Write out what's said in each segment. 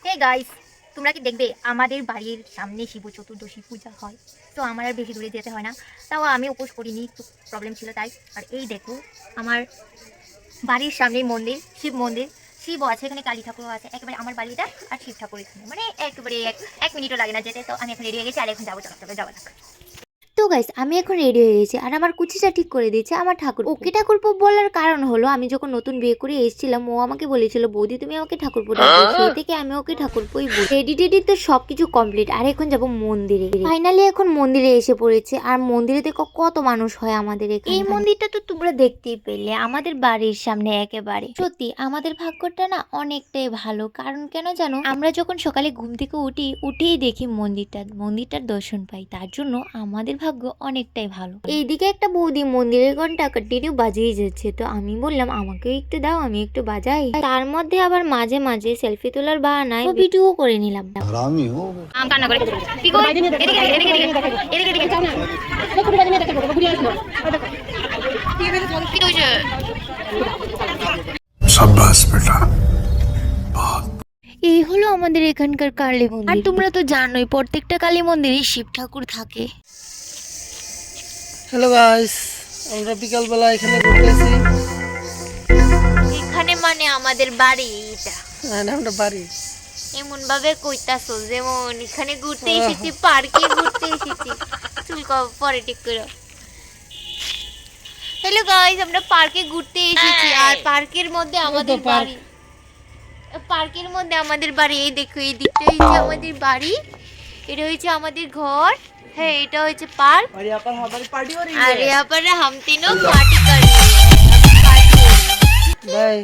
Hey guys, তোমরা কি দেখবে আমাদের বাড়ির সামনে শিব চতুর্দশী পূজা হয়। তো আমার আর বেশি দূরে যেতে হয় না, তাও আমি উপোস করিনি, একটু প্রবলেম ছিল তাই। আর এই দেখো আমার বাড়ির সামনে মন্দির, শিব মন্দির, শিবও আছে এখানে, কালী ঠাকুরও আছে, একেবারে আমার বাড়িটা আর শিব ঠাকুর এখানে, মানে একেবারে এক মিনিটও লাগে না যেতে। তো আমি এখন রেডি হয়ে গেছি আর এখন যাবো, চলো যাওয়া যাক। তো গাইস আমি এখন রেডি হয়ে গেছি আর আমার কুচিটা ঠিক করে দিয়েছে আমার ঠাকুর। ওকে ঠাকুরপো বলার কারণ হলো আমি যখন নতুন বিয়ে করে এসেছিলাম ও আমাকে বলেছিল বৌদি তুমি আমাকে ঠাকুরপো ডাকবে, সেই থেকে আমি ওকে ঠাকুরপোই বলি। রেডি টেডি তো সবকিছু কমপ্লিট আর এখন যাব মন্দিরে। ফাইনালি এখন মন্দিরে এসে পড়েছে আর মন্দিরে দেখো কত মানুষ হয় আমাদের এখানে। এই মন্দিরটা তো তোমরা দেখতেই পেলে আমাদের বাড়ির সামনে একেবারে। সত্যি আমাদের ভাগ্যটা না অনেকটাই ভালো, কারণ কেন জানো, আমরা যখন সকালে ঘুম থেকে উঠেই দেখি মন্দিরটার দর্শন পাই, তার জন্য আমাদের ভাগ্য অনেকটাই ভালো। এইদিকে একটা বৌদি মন্দিরের ঘন্টা কন্টিনিউ বাজিয়ে যাচ্ছে, তো আমি বললাম আমাকে একটু দাও আমি একটু বাজাই। তার মধ্যে আবার মাঝে মাঝে সেলফি তোলার বাহানায় ভিডিও করে নিলাম। এই হলো আমাদের এখানকার কালী মন্দির। আর তোমরা তো জানোই প্রত্যেকটা কালী মন্দিরে শিব ঠাকুর থাকে। হ্যালো গাইস, আমরা বিকালবেলা এখানে ঘুরতেছি। এখানে মানে আমাদের বাড়ি, এটা আমরা বাড়ি এমন ভাবে কইতাছো যেমন এখানে ঘুরতে এসেছি, পার্কে ঘুরতে এসেছি। চুল পরে ঠিক করো। হ্যালো গাইস, আমরা পার্কে ঘুরতে এসেছি আর পার্কের মধ্যে আমাদের বাড়ি। পার্কের মধ্যে আমাদের বাড়ি, এই দেখো এই দিকটা হচ্ছে আমাদের বাড়ি, এটা হচ্ছে আমাদের ঘর। হ্যাঁ এটা হচ্ছে পার্ক। और यहाँ पर हम तीनों पार्टी कर रहे हैं। বাই।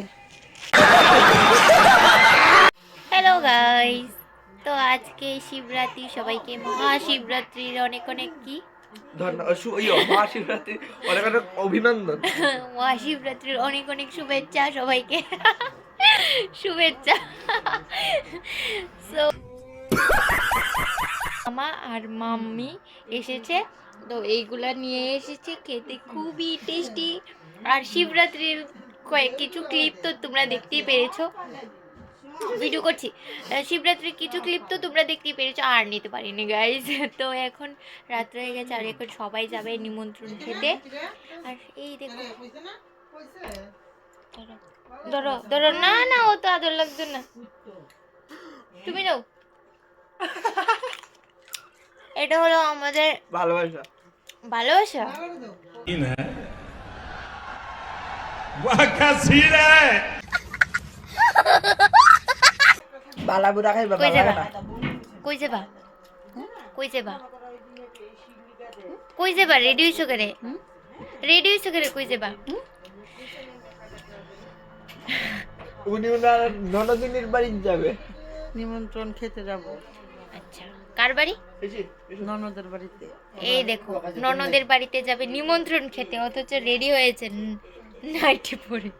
হ্যালো গাইস, তো আজকে শিবরাত্রি, সবাইকে মহাশিবরাত্রির অনেক অনেক কি মহাশিবরাত্রি অনেক অনেক অভিনন্দন। মহাশিবরাত্রির অনেক অনেক শুভেচ্ছা সবাইকে। শুভেচ্ছা। সো মামা আর মাম্মি এসেছে, তো এইগুলা নিয়ে এসেছে খেতে, খুবই টেস্টি। আর শিবরাত্রির কিছু ক্লিপ তো তোমরা দেখতেই পেরেছো, ভিডিও করছি, শিবরাত্রির কিছু ক্লিপ তো তোমরা দেখতেই পেরেছো, আর নিতে পারিনি গাইজ। তো এখন রাত্রে হয়ে গেছে আর এখন সবাই যাবে নিমন্ত্রণ খেতে। আর এই দেখো, ধরো ধরো, না না ও তো আদর লাগতো না, তুমি নাও। এটা হলো আমাদের ভালোবাসা। ভালোবাসা। বালা বুড়া খাইবা, কই যাবা বালা কই যাবা কই যাবা কই যাবা, রেডি হইছো করে, রেডি হইছো করে, কই যাবা? উনি ওনার ননদিনীর বাড়ি যাবে, নিমন্ত্রণ খেতে যাব। আচ্ছা, কার বাড়ি? ননদের বাড়িতে। এই দেখো ননদের বাড়িতে যাবে নিমন্ত্রণ খেতে, অথচ রেডি হয়েছে নাইটি পরে।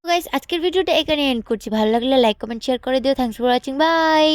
গাইস আজকের ভিডিওটা এখানে এন্ড করছি, ভালো লাগলে লাইক কমেন্ট শেয়ার করে দিও। Thanks for watching, by.